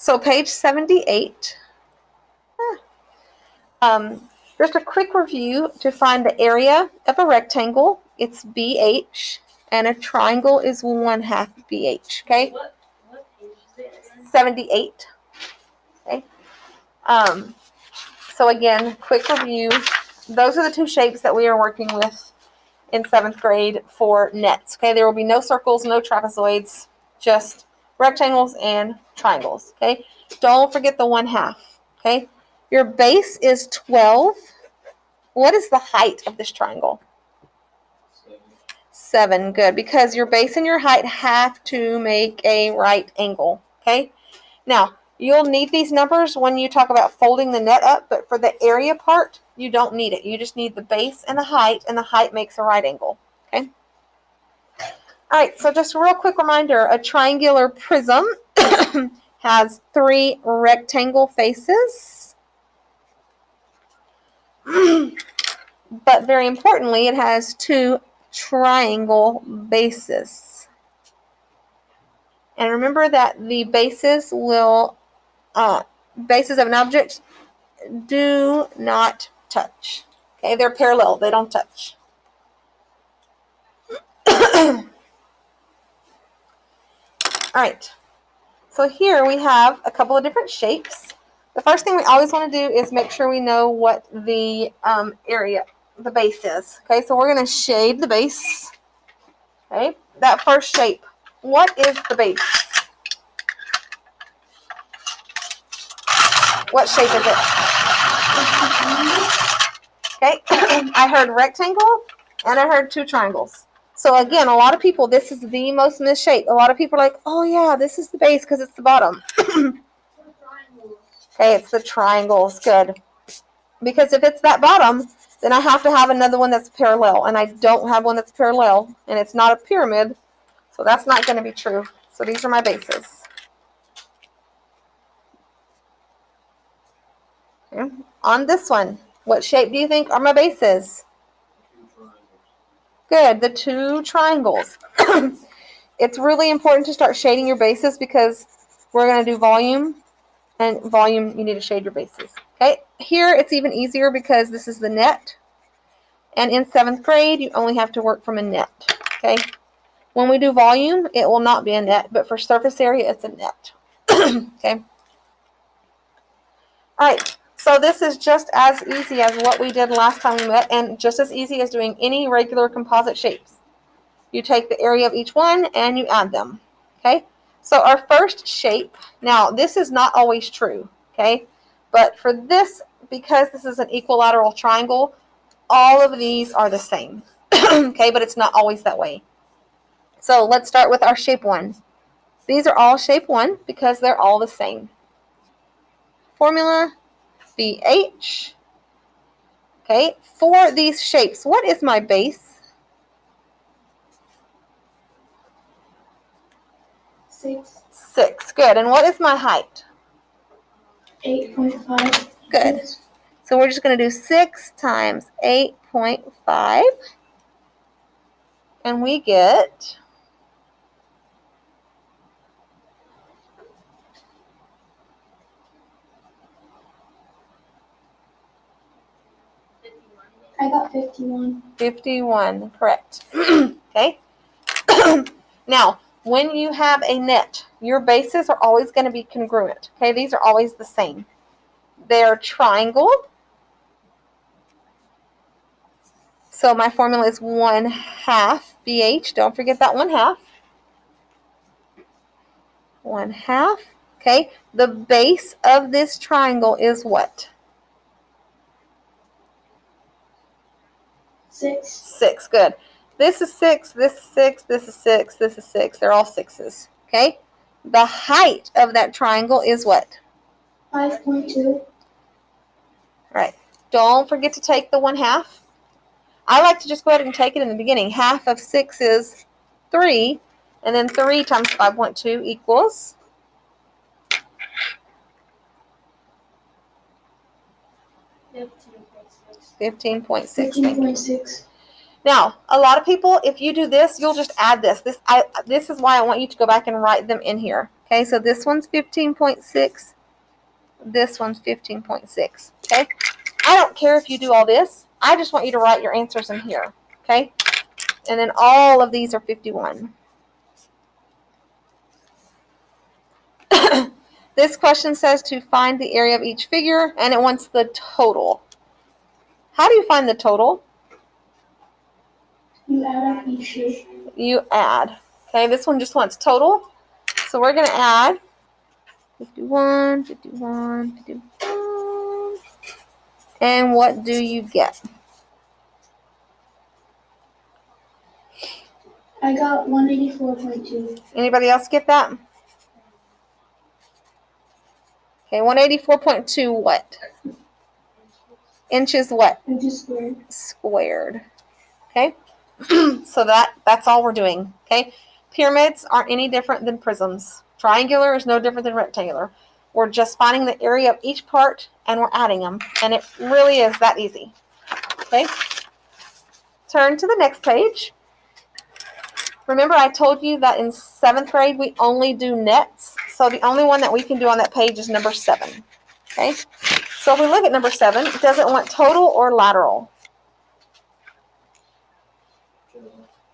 So page 78. Just a quick review to find the area of a rectangle. It's BH, and a triangle is 1/2 BH. Okay. What page is it? 78. Okay. So again, quick review. Those are the two shapes that we are working with in 7th grade for nets. Okay. There will be no circles, no trapezoids, just rectangles and triangles. Okay. Don't forget the 1/2. Okay. Your base is 12. What is the height of this triangle? 7. Good. Because your base and your height have to make a right angle. Okay. Now, you'll need these numbers when you talk about folding the net up, but for the area part, you don't need it. You just need the base and the height makes a right angle. Okay. All right. So just a real quick reminder, a triangular prism has 3 rectangle faces. But very importantly, it has 2 triangle bases. And remember that the bases of an object do not touch. Okay, they're parallel, they don't touch. All right, so here we have a couple of different shapes. The first thing we always want to do is make sure we know what the the base is. Okay, so we're going to shade the base. Okay, that first shape. What is the base? What shape is it? Okay, I heard rectangle and I heard 2 triangles. So again, a lot of people, this is the most missed shape. A lot of people are like, oh yeah, this is the base because it's the bottom. Okay, it's the triangles. Good. Because if it's that bottom, then I have to have another one that's parallel. And I don't have one that's parallel. And it's not a pyramid. So that's not going to be true. So these are my bases. Okay. On this one, what shape do you think are my bases? Good, the 2 triangles. It's really important to start shading your bases because we're going to do volume. And volume, you need to shade your bases. Okay, here it's even easier because this is the net. And in 7th grade, you only have to work from a net. Okay, when we do volume, it will not be a net, but for surface area, it's a net. Okay. All right, so this is just as easy as what we did last time we met, and just as easy as doing any regular composite shapes. You take the area of each one and you add them. Okay, so our first shape, now this is not always true. Okay, but for this, because this is an equilateral triangle, all of these are the same. Okay, but it's not always that way. So let's start with our shape 1. These are all shape 1 because they're all the same. Formula BH. Okay, for these shapes, what is my base? 6. Good. And what is my height? 8.5. Good. So we're just going to do 6 times 8.5. And we get 51. I got 51. 51, correct. Okay. Now, when you have a net, your bases are always going to be congruent. Okay, these are always the same. They're triangle. So my formula is 1/2 BH. Don't forget that 1/2. 1/2. Okay, the base of this triangle is what? 6. 6. Good. This is 6, this is 6, this is 6, this is 6. They're all 6s. Okay? The height of that triangle is what? 5.2. Right. Don't forget to take the 1/2. I like to just go ahead and take it in the beginning. 1/2 of 6 is 3. And then 3 times 5.2 equals 15.6. 15.6. Now, a lot of people, if you do this, you'll just add this. This is why I want you to go back and write them in here. Okay, so this one's 15.6. This one's 15.6. Okay, I don't care if you do all this. I just want you to write your answers in here. Okay, and then all of these are 51. This question says to find the area of each figure, and it wants the total. How do you find the total? You add up each shape. You add. Okay, this one just wants total. So we're going to add 51, 51, 51. And what do you get? I got 184.2. Anybody else get that? Okay, 184.2 what? Inches what? Inches squared. Squared. Okay? So that's all we're doing. Okay? Pyramids aren't any different than prisms. Triangular is no different than rectangular. We're just finding the area of each part and we're adding them. And it really is that easy. Okay? Turn to the next page. Remember I told you that in 7th grade we only do nets. So the only one that we can do on that page is number 7. Okay? So if we look at number 7, it doesn't want total or lateral.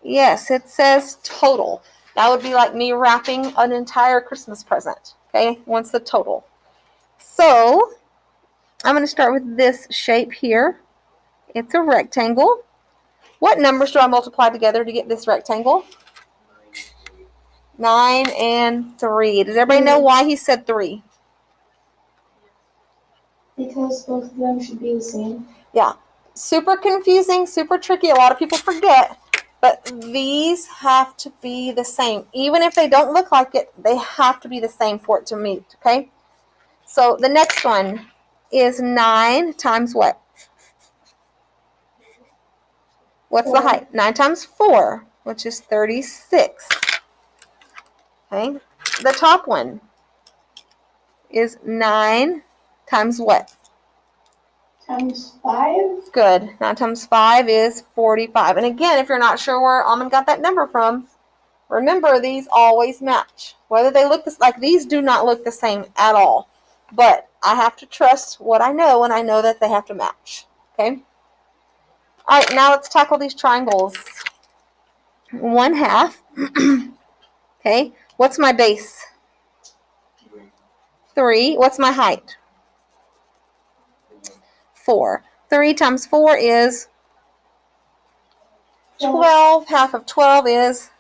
Yes, it says total. That would be like me wrapping an entire Christmas present. Okay? Wants the total. So I'm going to start with this shape here. It's a rectangle. What numbers do I multiply together to get this rectangle? 9 and 3. Does everybody know why he said 3? Because both of them should be the same. Yeah. Super confusing, super tricky. A lot of people forget. But these have to be the same. Even if they don't look like it, they have to be the same for it to meet. Okay? So the next one is 9 times what? What's the height? 9 times 4, which is 36. Okay? The top one is 9 times what? Times 5. Good. 9 times 5 is 45. And again, if you're not sure where Almond got that number from, remember these always match. Whether they look like these do not look the same at all. But I have to trust what I know, and I know that they have to match. Okay? All right, now let's tackle these triangles. 1/2. Okay, what's my base? 3. What's my height? 4. 3 times 4 is 12. Half of 12 is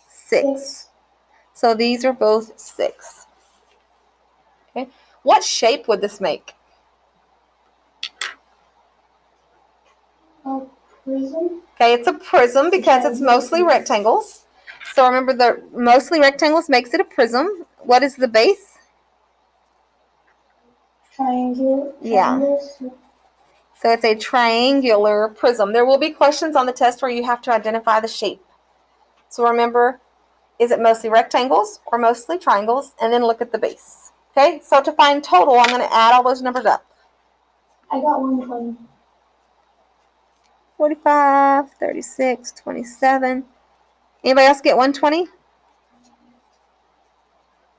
6. So these are both 6. Okay, what shape would this make? A prism. Okay, it's a prism because it's mostly rectangles. So remember, the mostly rectangles makes it a prism. What is the base? Triangle. Yeah. So it's a triangular prism. There will be questions on the test where you have to identify the shape. So remember, is it mostly rectangles or mostly triangles? And then look at the base. Okay, so to find total, I'm going to add all those numbers up. I got 120. 45, 36, 27. Anybody else get 120?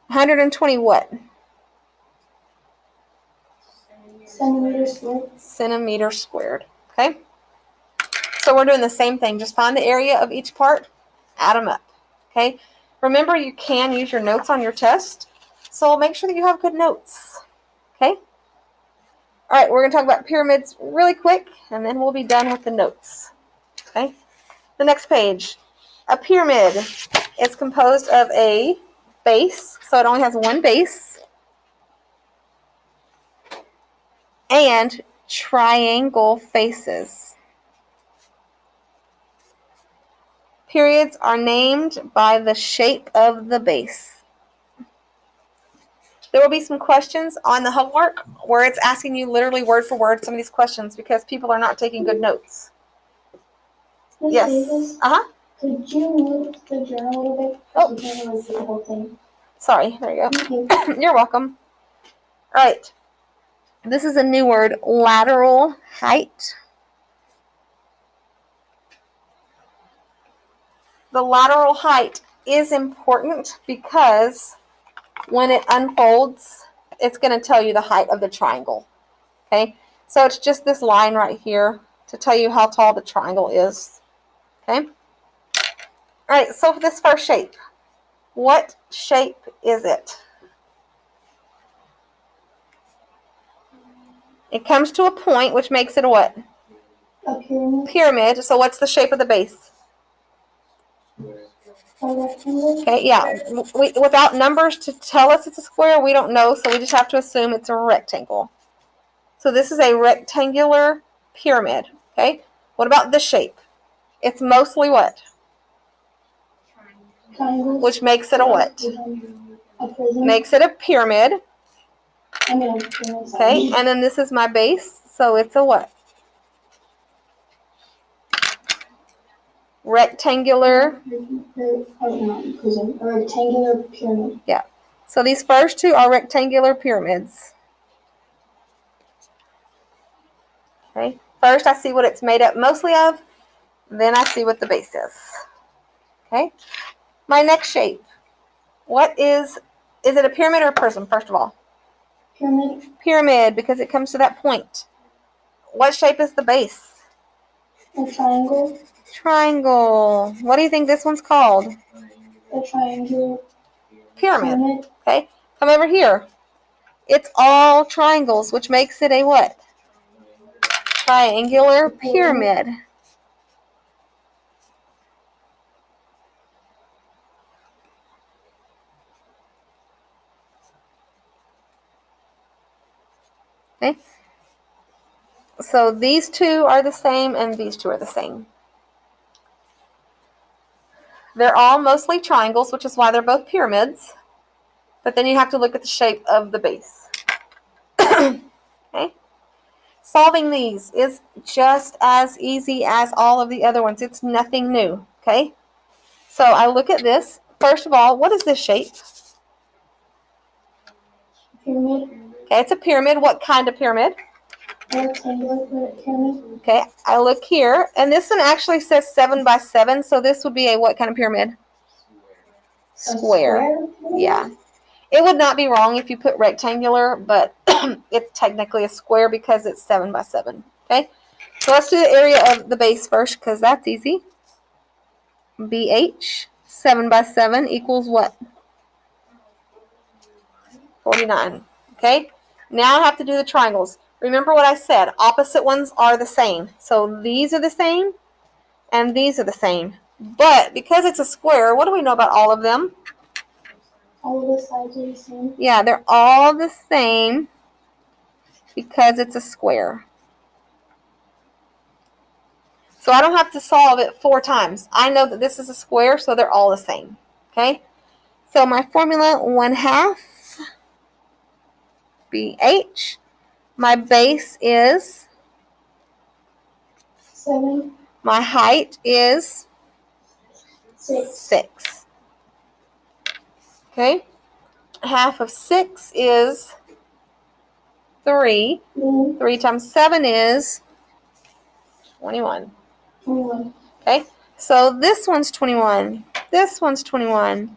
120 what? Centimeters squared. Centimeters squared. Okay? So we're doing the same thing. Just find the area of each part, add them up. Okay? Remember, you can use your notes on your test. So make sure that you have good notes. Okay? All right, we're going to talk about pyramids really quick, and then we'll be done with the notes. Okay? The next page. A pyramid is composed of a base, so it only has one base, and triangle faces. Periods are named by the shape of the base. There will be some questions on the homework where it's asking you literally word for word some of these questions because people are not taking good notes. Miss Yes. Davis, Uh-huh. could you move the journal a little bit? Oh. You can't really see the whole thing. Sorry. There you Thank you. go. You're welcome. All right. This is a new word, lateral height. The lateral height is important because when it unfolds, it's going to tell you the height of the triangle. Okay, so it's just this line right here to tell you how tall the triangle is. Okay, all right, so for this first shape, what shape is it? It comes to a point, which makes it a what? A pyramid. Pyramid. So what's the shape of the base? A rectangle. Okay, yeah. Without numbers to tell us it's a square, we don't know, so we just have to assume it's a rectangle. So this is a rectangular pyramid. Okay, what about this shape? It's mostly what? Triangles. Which makes it a what? A prism. Makes it a pyramid. I mean, a pyramid. Okay, and then this is my base, so it's a what? Rectangular. Not prism. A rectangular pyramid. Yeah. So these first two are rectangular pyramids. Okay. First I see what it's made up mostly of, then I see what the base is. Okay. My next shape. What is it a pyramid or a prism, first of all? Pyramid. Pyramid, because it comes to that point. What shape is the base? A triangle. Triangle. What do you think this one's called? A triangular Pyramid. pyramid. Okay. Come over here. It's all triangles, which makes it a what? Triangular pyramid. Okay. So these two are the same and these two are the same. They're all mostly triangles, which is why they're both pyramids. But then you have to look at the shape of the base. Okay. Solving these is just as easy as all of the other ones. It's nothing new. Okay. So I look at this. First of all, what is this shape? Pyramid. Okay, it's a pyramid. What kind of pyramid? A rectangular pyramid. Okay, I look here, and this one actually says 7 by 7, so this would be a what kind of pyramid? Square. Yeah. It would not be wrong if you put rectangular, but it's technically a square because it's 7 by 7. Okay, so let's do the area of the base first because that's easy. BH, 7 by 7 equals what? 49. Okay, now I have to do the triangles. Remember what I said, opposite ones are the same. So these are the same, and these are the same. But because it's a square, what do we know about all of them? All of the sides are the same. Yeah, they're all the same because it's a square. So I don't have to solve it 4 times. I know that this is a square, so they're all the same. Okay? So my formula, 1/2 BH. My base is 7. my height is 6. Okay? Half of 6 is 3. 3 times 7 is 21. 21. Okay? So this one's 21. This one's 21.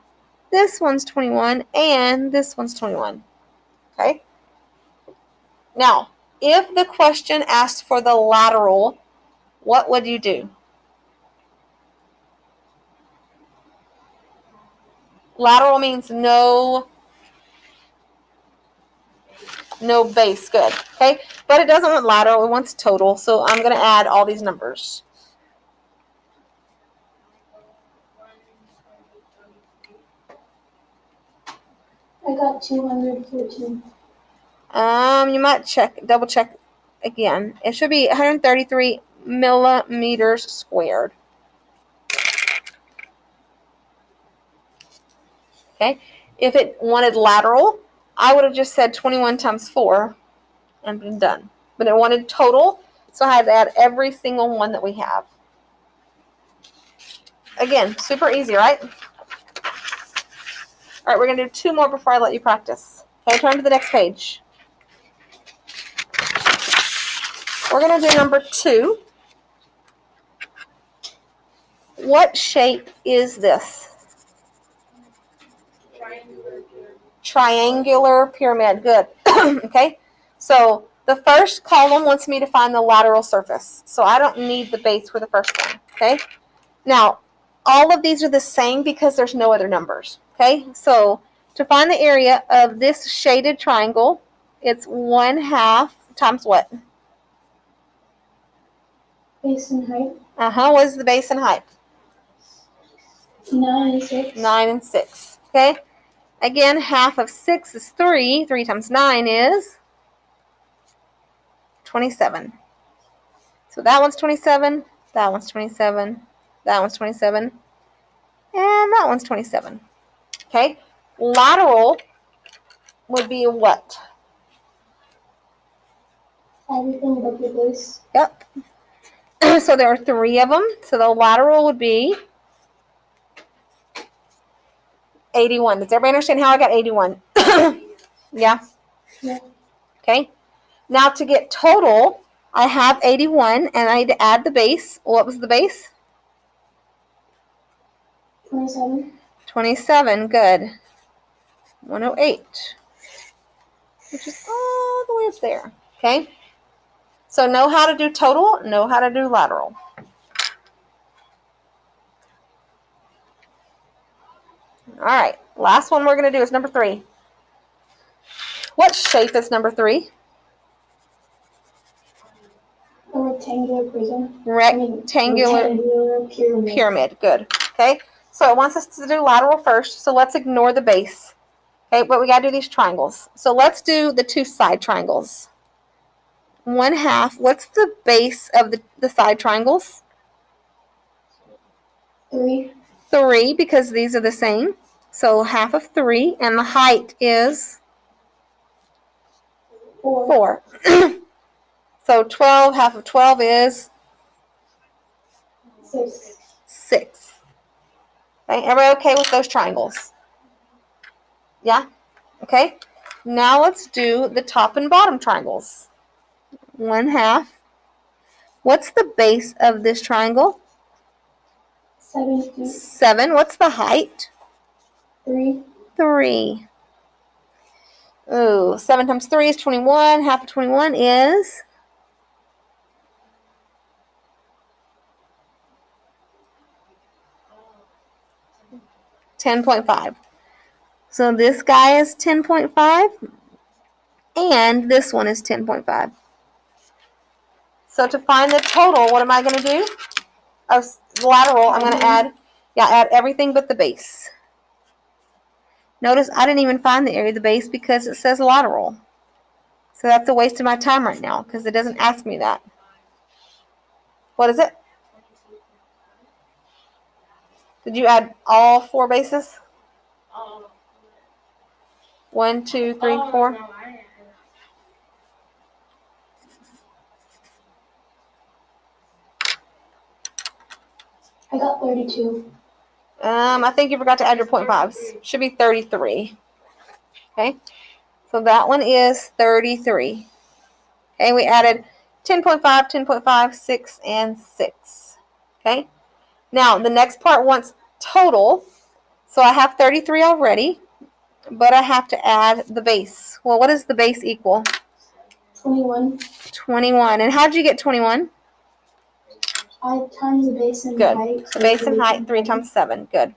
This one's 21. And this one's 21. Okay? Now, if the question asked for the lateral, what would you do? Lateral means no base. Good. Okay? But it doesn't want lateral. It wants total. So I'm going to add all these numbers. I got 214. You might double check again. It should be 133 millimeters squared. Okay? If it wanted lateral, I would have just said 21 times 4 and been done. But it wanted total, so I had to add every single one that we have. Again, super easy, right? All right, we're going to do 2 more before I let you practice. Okay, turn to the next page. We're going to do number 2. What shape is this? Triangular pyramid. Good. Okay. So the first column wants me to find the lateral surface. So I don't need the base for the first one. Okay. Now, all of these are the same because there's no other numbers. Okay. So to find the area of this shaded triangle, it's 1/2 times what? Base and height. What is the base and height? 9 and 6. 9 and 6. Okay. Again, 1/2 of 6 is 3. 3 times 9 is 27. So that one's 27, that one's 27, that one's 27, and that one's 27. Okay. Lateral would be what? Everything but the base. Yep. So there are 3 of them. So the lateral would be 81. Does everybody understand how I got 81? Yeah? Yeah. Okay. Now to get total, I have 81 and I need to add the base. What was the base? 27. 27. Good. 108. Which is all the way up there. Okay. So know how to do total, know how to do lateral. All right. Last one we're going to do is number 3. What shape is number 3? A rectangular prism. Rectangular pyramid. pyramid. Good. Okay. So it wants us to do lateral first. So let's ignore the base. Okay. But we got to do these triangles. So let's do the 2 side triangles. 1/2. What's the base of the side triangles? 3. 3, because these are the same. So 1/2 of 3. And the height is 4. So 12, 1/2 of 12 is 6. 6. Okay, everybody okay with those triangles? Yeah? Okay. Now let's do the top and bottom triangles. 1/2. What's the base of this triangle? 7 feet. 7. What's the height? 3. 3. Ooh, 7 times 3 is 21. 1/2 of 21 is 10.5. So this guy is 10.5 and this one is 10.5. So to find the total, what am I going to do? Of lateral, I'm going to add everything but the base. Notice I didn't even find the area of the base because it says lateral. So that's a waste of my time right now because it doesn't ask me that. What is it? Did you add all 4 bases? 1, 2, 3, 4. I got 32. I think you forgot to add your 0.5s. Should be 33. Okay. So that one is 33. Okay, we added 10.5, 10.5, 6, and 6. Okay. Now, the next part wants total. So I have 33 already, but I have to add the base. Well, what does the base equal? 21. 21. And how did you get 21? I times the base and Good. height. The base and height, 3 times 7. Good.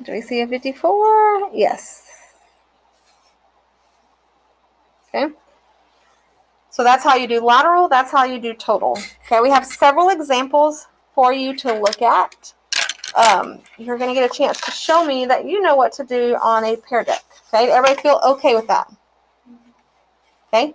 Do we see a 54? Yes. Okay. So that's how you do lateral. That's how you do total. Okay, we have several examples for you to look at. You're going to get a chance to show me that you know what to do on a pear deck. Okay, everybody feel okay with that? Okay.